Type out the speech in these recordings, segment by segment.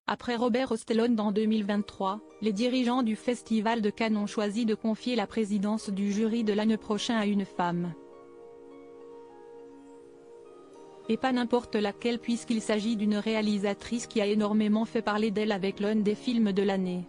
Après Robert Ostlund en 2023, les dirigeants du Festival de Cannes ont choisi de confier la présidence du jury de l'année prochaine à une femme. Et pas n'importe laquelle, puisqu'il s'agit d'une réalisatrice qui a énormément fait parler d'elle avec l'un des films de l'année.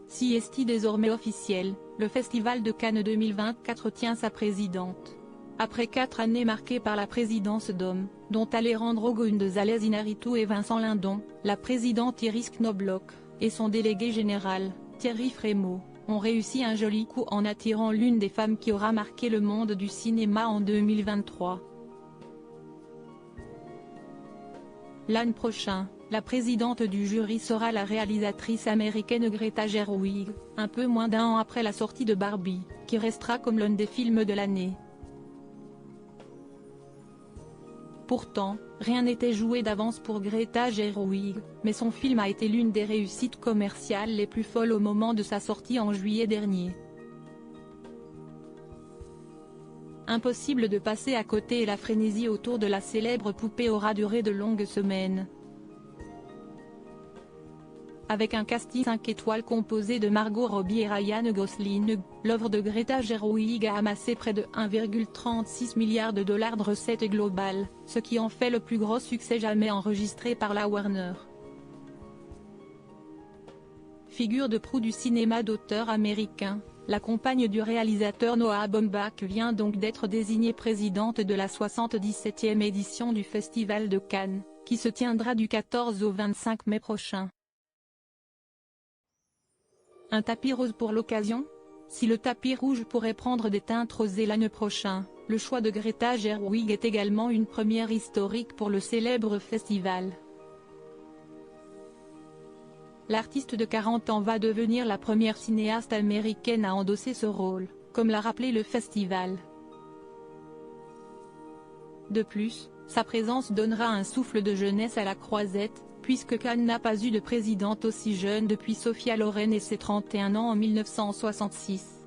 Si est désormais officiel, le Festival de Cannes 2024 tient sa présidente. Après 4 années marquées par la présidence d'hommes, dont Alejandro González Iñárritu et Vincent Lindon, la présidente Iris Knobloch, et son délégué général, Thierry Frémaux, ont réussi un joli coup en attirant l'une des femmes qui aura marqué le monde du cinéma en 2023. L'an prochain, la présidente du jury sera la réalisatrice américaine Greta Gerwig, un peu moins d'un an après la sortie de Barbie, qui restera comme l'un des films de l'année. Pourtant, rien n'était joué d'avance pour Greta Gerwig, mais son film a été l'une des réussites commerciales les plus folles au moment de sa sortie en juillet dernier. Impossible de passer à côté, et la frénésie autour de la célèbre poupée aura duré de longues semaines. Avec un casting 5 étoiles composé de Margot Robbie et Ryan Gosling, l'œuvre de Greta Gerwig a amassé près de 1,36 milliard de dollars de recettes globales, ce qui en fait le plus gros succès jamais enregistré par la Warner. Figure de proue du cinéma d'auteur américain, la compagne du réalisateur Noah Baumbach vient donc d'être désignée présidente de la 77e édition du Festival de Cannes, qui se tiendra du 14 au 25 mai prochain. Un tapis rose pour l'occasion? Si le tapis rouge pourrait prendre des teintes rosées l'année prochaine, le choix de Greta Gerwig est également une première historique pour le célèbre festival. L'artiste de 40 ans va devenir la première cinéaste américaine à endosser ce rôle, comme l'a rappelé le festival. De plus, sa présence donnera un souffle de jeunesse à la Croisette, puisque Cannes n'a pas eu de présidente aussi jeune depuis Sophia Loren et ses 31 ans en 1966.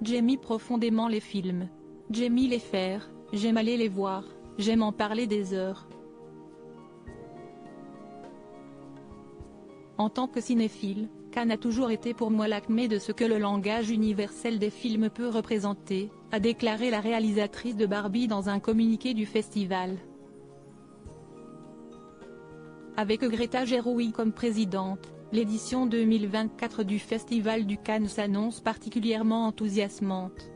J'aime profondément les films. J'aime les faire, j'aime aller les voir, j'aime en parler des heures. En tant que cinéphile, Cannes a toujours été pour moi l'acmé de ce que le langage universel des films peut représenter, a déclaré la réalisatrice de Barbie dans un communiqué du festival. Avec Greta Gerwig comme présidente, l'édition 2024 du Festival du Cannes s'annonce particulièrement enthousiasmante.